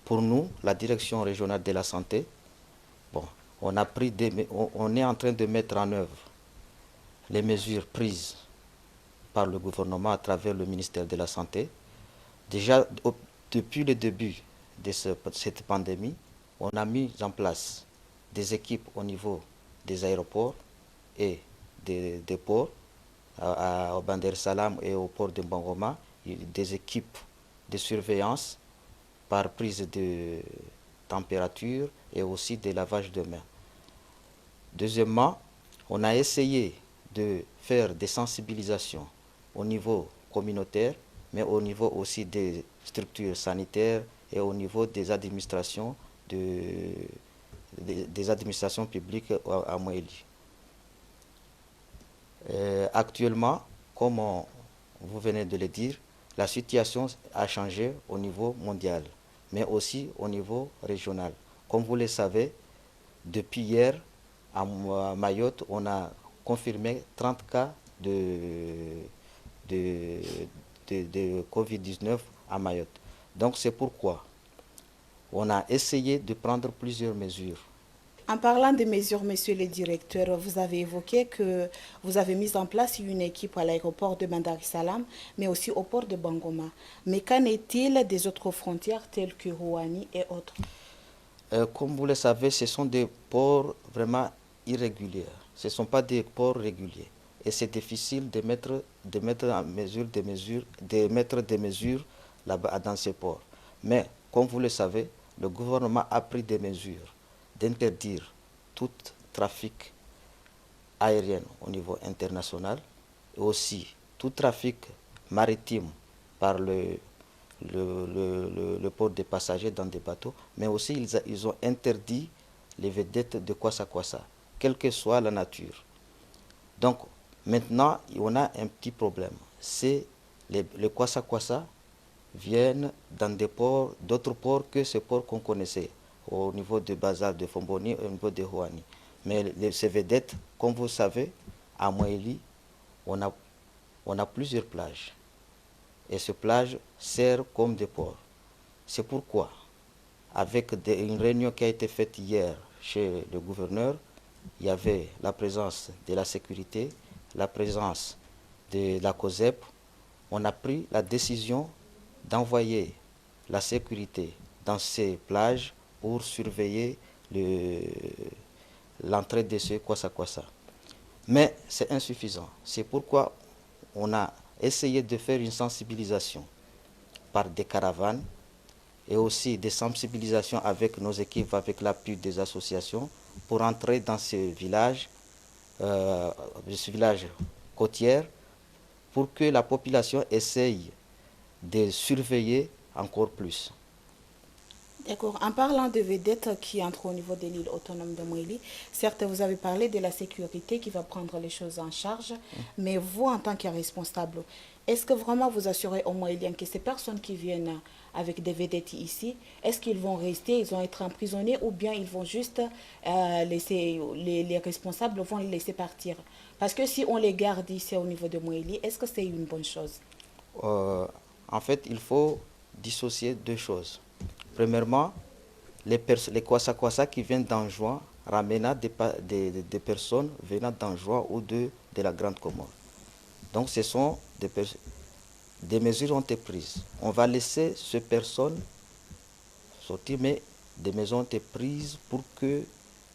Pour nous, la direction régionale de la santé, bon, on est en train de mettre en œuvre les mesures prises par le gouvernement à travers le ministère de la Santé. Déjà, depuis le début de cette pandémie, on a mis en place des équipes au niveau des aéroports et des ports, au Bandar Salam et au port de Bangoma, des équipes de surveillance par prise de température et aussi de lavage de mains. Deuxièmement, on a essayé de faire des sensibilisations au niveau communautaire, mais au niveau aussi des structures sanitaires et au niveau des administrations, des administrations publiques à Mouéli. Actuellement, comme vous venez de le dire, la situation a changé au niveau mondial, mais aussi au niveau régional. Comme vous le savez, depuis hier, à Mayotte, on a confirmé 30 cas de Covid-19 à Mayotte. Donc c'est pourquoi on a essayé de prendre plusieurs mesures. En parlant des mesures, monsieur le directeur, vous avez évoqué que vous avez mis en place une équipe à l'aéroport de Bandar Salam, mais aussi au port de Bangoma. Mais qu'en est-il des autres frontières telles que Rouani et autres? Comme vous le savez, ce sont des ports vraiment irréguliers. Ce ne sont pas des ports réguliers. Et c'est difficile de mettre des mesures là-bas dans ces ports. Mais comme vous le savez, le gouvernement a pris des mesures d'interdire tout trafic aérien au niveau international et aussi tout trafic maritime par le port des passagers dans des bateaux, mais aussi ils ont interdit les vedettes de Kwassa-Kwassa, quelle que soit la nature. Donc maintenant, on a un petit problème, c'est les Kwassa-Kwassa viennent dans des ports, d'autres ports que ces ports qu'on connaissait au niveau de Bazar, de Fomboni, au niveau de Rouani. Mais ces vedettes, comme vous savez, à Mouéli, on a plusieurs plages. Et ces plages servent comme des ports. C'est pourquoi, avec une réunion qui a été faite hier chez le gouverneur, il y avait la présence de la sécurité, la présence de la COSEP. On a pris la décision d'envoyer la sécurité dans ces plages pour surveiller l'entrée de ce Kwassa-Kwassa. Mais c'est insuffisant. C'est pourquoi on a essayé de faire une sensibilisation par des caravanes et aussi des sensibilisations avec nos équipes, avec l'appui des associations, pour entrer dans ce village côtier, pour que la population essaye de surveiller encore plus. D'accord. En parlant de vedettes qui entrent au niveau de l'île autonome de Mouéli, certes, vous avez parlé de la sécurité qui va prendre les choses en charge, mais vous, en tant que responsable, est-ce que vraiment vous assurez aux Mouéliens que ces personnes qui viennent avec des vedettes ici, est-ce qu'ils vont rester, ils vont être emprisonnés ou bien ils vont juste laisser, les responsables vont les laisser partir? Parce que si on les garde ici au niveau de Mouéli, est-ce que c'est une bonne chose? En fait, il faut dissocier deux choses. Premièrement, les Kwassa-Kwassa qui viennent d'Anjouan, ramenant des personnes venant d'Anjouan ou de la Grande Comore. Donc ce sont des mesures ont été prises. On va laisser ces personnes sortir, mais des mesures ont été prises pour que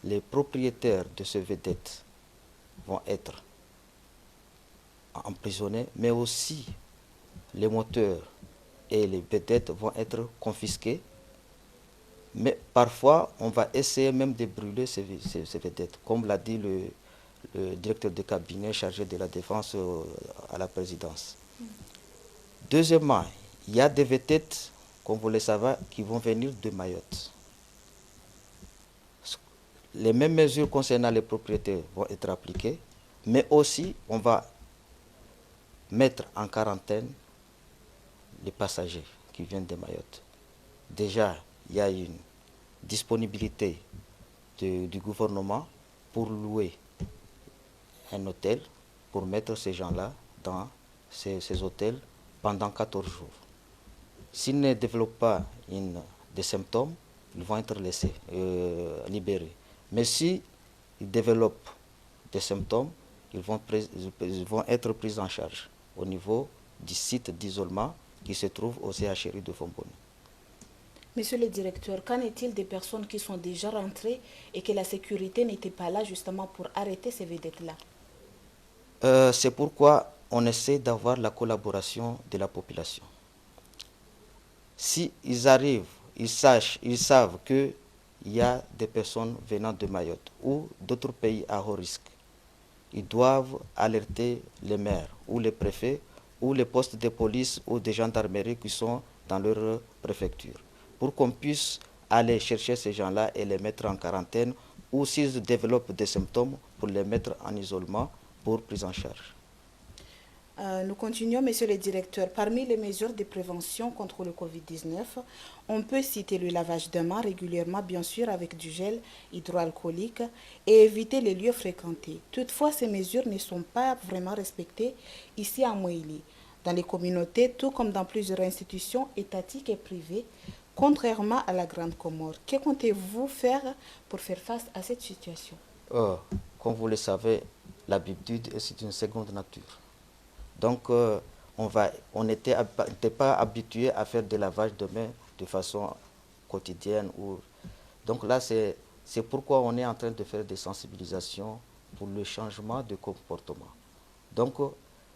les propriétaires de ces vedettes vont être emprisonnés, mais aussi les moteurs et les vedettes vont être confisqués. Mais parfois, on va essayer même de brûler ces vedettes, comme l'a dit le directeur de cabinet chargé de la défense à la présidence. Deuxièmement, il y a des vedettes, comme vous le savez, qui vont venir de Mayotte. Les mêmes mesures concernant les propriétaires vont être appliquées, mais aussi on va mettre en quarantaine les passagers qui viennent de Mayotte. Déjà, il y a une disponibilité du gouvernement pour louer un hôtel, pour mettre ces gens-là dans ces hôtels pendant 14 jours. S'ils ne développent pas des symptômes, ils vont être laissés, libérés. Mais s'ils développent des symptômes, ils vont être pris en charge au niveau du site d'isolement qui se trouve au CHRU de Fomboni. Monsieur le directeur, qu'en est-il des personnes qui sont déjà rentrées et que la sécurité n'était pas là justement pour arrêter ces vedettes-là? C'est pourquoi on essaie d'avoir la collaboration de la population. Si ils arrivent, ils savent qu'il y a des personnes venant de Mayotte ou d'autres pays à haut risque, ils doivent alerter les maires ou les préfets ou les postes de police ou de gendarmerie qui sont dans leur préfecture, pour qu'on puisse aller chercher ces gens-là et les mettre en quarantaine, ou s'ils développent des symptômes, pour les mettre en isolement pour prise en charge. Nous continuons, monsieur le directeur. Parmi les mesures de prévention contre le Covid-19, on peut citer le lavage de mains régulièrement, bien sûr, avec du gel hydroalcoolique et éviter les lieux fréquentés. Toutefois, ces mesures ne sont pas vraiment respectées ici à Mouili, dans les communautés, tout comme dans plusieurs institutions étatiques et privées, contrairement à la Grande Comore. Que comptez-vous faire pour faire face à cette situation? Comme vous le savez, l'habitude, c'est une seconde nature. Donc, on n'était pas habitué à faire des lavages de mains de façon quotidienne. Donc là, c'est pourquoi on est en train de faire des sensibilisations pour le changement de comportement. Donc,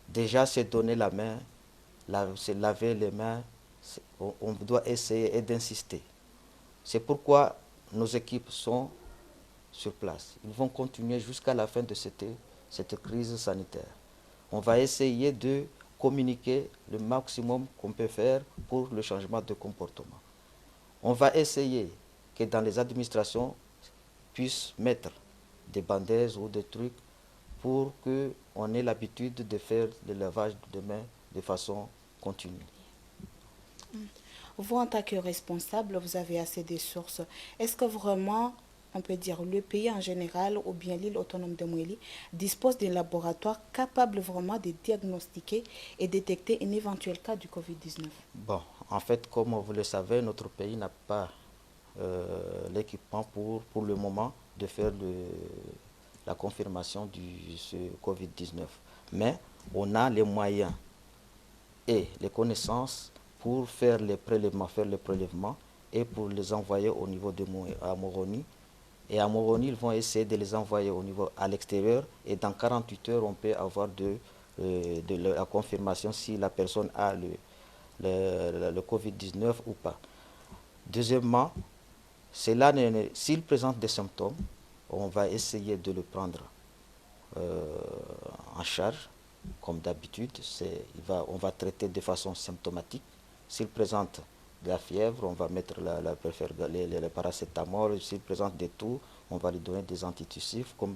déjà, c'est donner la main, c'est laver les mains, on doit essayer et d'insister. C'est pourquoi nos équipes sont sur place. Ils vont continuer jusqu'à la fin de cette crise sanitaire. On va essayer de communiquer le maximum qu'on peut faire pour le changement de comportement. On va essayer que dans les administrations puissent mettre des bandaises ou des trucs pour qu'on ait l'habitude de faire le lavage de mains de façon continue. Vous, en tant que responsable, vous avez assez de sources. Est-ce que vraiment, on peut dire, le pays en général ou bien l'île autonome de Mouili dispose d'un laboratoire capable vraiment de diagnostiquer et détecter un éventuel cas du Covid-19? Bon, en fait, comme vous le savez, notre pays n'a pas l'équipement pour le moment de faire la confirmation de ce Covid-19. Mais on a les moyens et les connaissances pour faire les prélèvements et pour les envoyer au niveau de Moroni. Et à Moroni, ils vont essayer de les envoyer à l'extérieur. Et dans 48 heures, on peut avoir de la confirmation si la personne a le Covid-19 ou pas. Deuxièmement, s'il présente des symptômes, on va essayer de le prendre en charge, comme d'habitude. On va traiter de façon symptomatique. S'il présente de la fièvre, on va mettre le paracétamol. S'il présente des toux, on va lui donner des antitussifs. Comme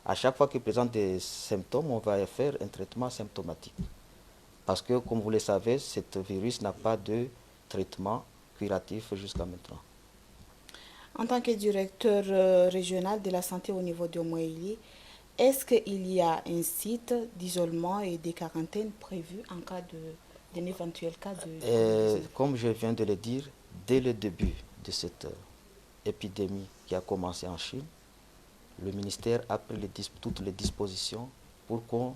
à chaque fois qu'il présente des symptômes, on va faire un traitement symptomatique. Parce que, comme vous le savez, ce virus n'a pas de traitement curatif jusqu'à maintenant. En tant que directeur régional de la santé au niveau de Mouili, est-ce qu'il y a un site d'isolement et de quarantaine prévu en cas d'un éventuel cas de... Comme je viens de le dire, dès le début de cette épidémie qui a commencé en Chine, le ministère a pris toutes les dispositions pour qu'on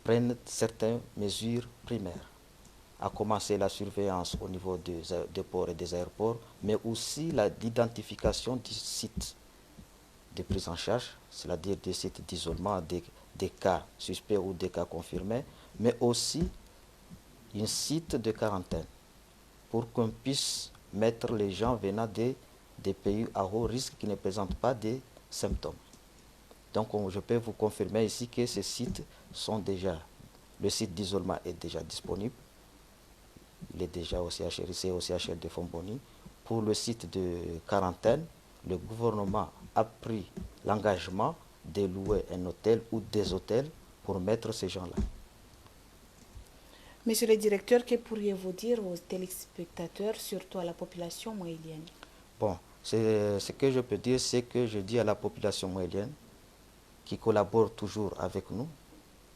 prenne certaines mesures primaires, à commencer la surveillance au niveau des ports et des aéroports, mais aussi l'identification du site de prise en charge, c'est-à-dire des sites d'isolement des cas suspects ou des cas confirmés, mais aussi un site de quarantaine pour qu'on puisse mettre les gens venant des pays à haut risque qui ne présentent pas des symptômes. Donc je peux vous confirmer ici que ces sites sont déjà, le site d'isolement est déjà disponible. il est déjà au CHRIC, au CHR de Fomboni. Pour le site de quarantaine, le gouvernement a pris l'engagement de louer un hôtel ou des hôtels pour mettre ces gens-là. Monsieur le directeur, que pourriez-vous dire aux téléspectateurs, surtout à la population moélienne? Bon, ce que je peux dire, c'est que je dis à la population moélienne qui collabore toujours avec nous,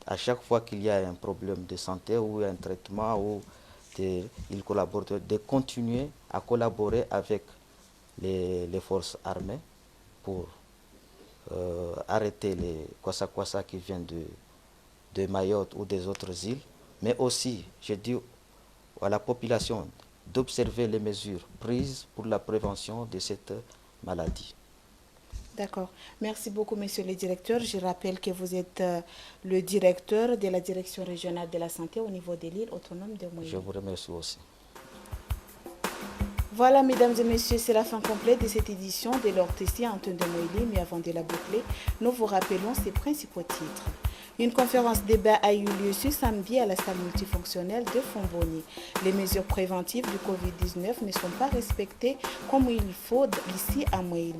à chaque fois qu'il y a un problème de santé ou un traitement, ou ils collaborent, de continuer à collaborer avec les forces armées pour arrêter les kwassa-kwassa qui viennent de Mayotte ou des autres îles, mais aussi, je dis à la population d'observer les mesures prises pour la prévention de cette maladie. D'accord. Merci beaucoup, monsieur le directeur. Je rappelle que vous êtes le directeur de la direction régionale de la santé au niveau de l'île autonome de Moélie. Je vous remercie aussi. Voilà, mesdames et messieurs, c'est la fin complète de cette édition de l'Orthésien Antoine de Moélie. Mais avant de la boucler, nous vous rappelons ses principaux titres. Une conférence débat a eu lieu ce samedi à la salle multifonctionnelle de Fomboni. Les mesures préventives du Covid-19 ne sont pas respectées comme il faut ici à Moélie.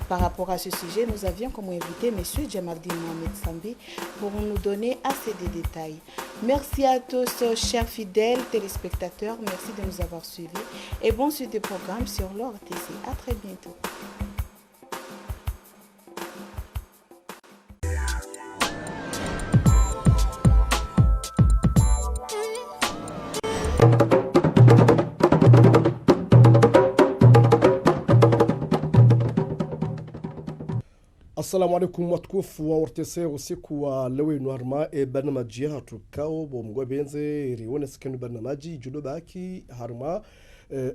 Par rapport à ce sujet, nous avions comme invité M. Djamaldine Mohamed Sambi pour nous donner assez de détails. Merci à tous, chers fidèles téléspectateurs. Merci de nous avoir suivis et bonne suite de programme sur l'ORTC. À très bientôt. Assalamu alaikum watukufu wa ORTC usiku wa leo inwarma barnamaji hatu kao bomgwa benze riwone sikenu barnamaji judo baki harma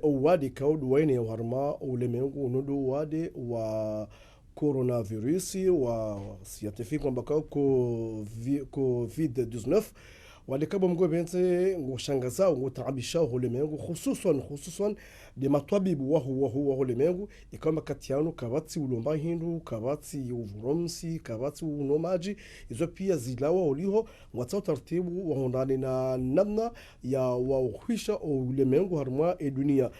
owadi kao duwaine harma ulemengu nudu wade wa coronavirus wa scientifique kwamba kao COVID-19 wadekabo mgwe benze ngoshangaza ngotaabisha ulemengu hususan de matwabibu wahu ulemengu ikama katiano kabatsi ulomba hindu kabatsi uvuromsi kabatsi unomaji izo pia zilawa uliho ngwatsa taratibu wahondane na namna ya wahuisha ulemengu harma dunia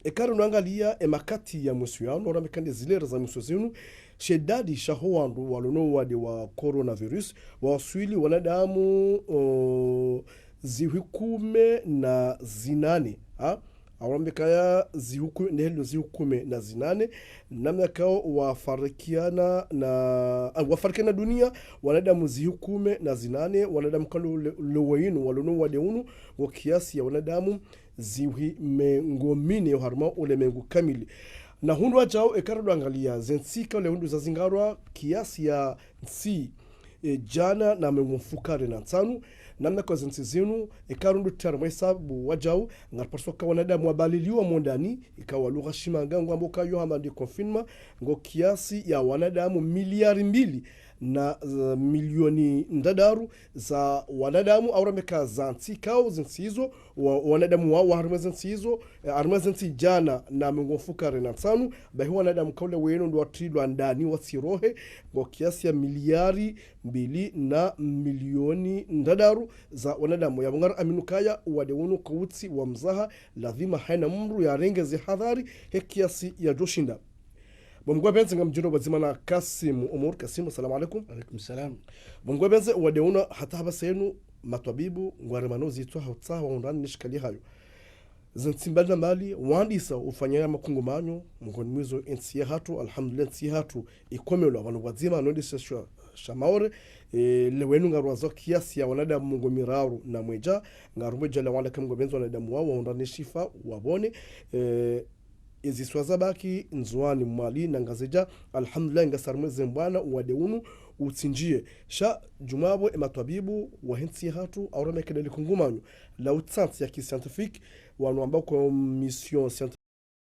ekaro nangalia emakati ya mwesuano ramekande zilera za msozinu shedadi shaho wandu walono wade wa coronavirus waswili wanadamu zihikume na zinane awambekaya zihukume na zinane namna kao wafarikiana dunia wanadamu zihukume na zinane wanadamu kalo lewainu walono wade unu wa kiasi ya wanadamu zihimengomine harma ulemengu kamili na hundu wajao ekarodo angalia zensika ule hundu za zingarwa kiasi ya nsi jana na mfukare na nsanu namna kwa zensi zinu ekarodo tarmaisabu wajao ngarpasoka wanadamu wabaliliwa mondani ikawa lugha shimanga ngwambo kayo hamandi confinement ngo kiasi ya wanadamu miliari 2 na milioni ndadaru za wanadamu aurameka za nsikao zinsizo wanadamu wao harmazensizo harmazensi jana na mngofukare na nsanu bahi wanadamu kaule wenu ndo watridwa ndani wasirohe kwa kiasi ya miliari 2 na milioni ndadaru za wanadamu ya mngara aminukaya wadewunu kawutsi wa mzaha lazima haina mru ya renge zihadhari he kiasi ya joshinda bomgwa benze ngamjiro bazima na Kasim Umur. Kasim, assalamu alaikum. Alaikum salam. Bomgwa benze wadeuna hata habasenu matwabibu ngwaremano zitwa hotsa waundani nishikali hayo zantsimbala mali wandisa ufanyaya makungumanyo mngoni mwizo ensiya hatu alhamdulillah ensiya hatu ikomelo abantu bazima nodisa shamaore lewenu ngarwazo kiasi ya wanadamu mungu miraru na mweja ngarumweja la wanda kamgwa benzo wanadamu wao waundani shifa wabone iziswaza baki nzuani mwali na ngazeja alhamdulillah ngasarmeze mbwana wadeunu utsinjie sha jumabo ematwabibu wahensi hatu auramekele kungumanyo la utsansi ya kiscientifique wanu ambao kwa mission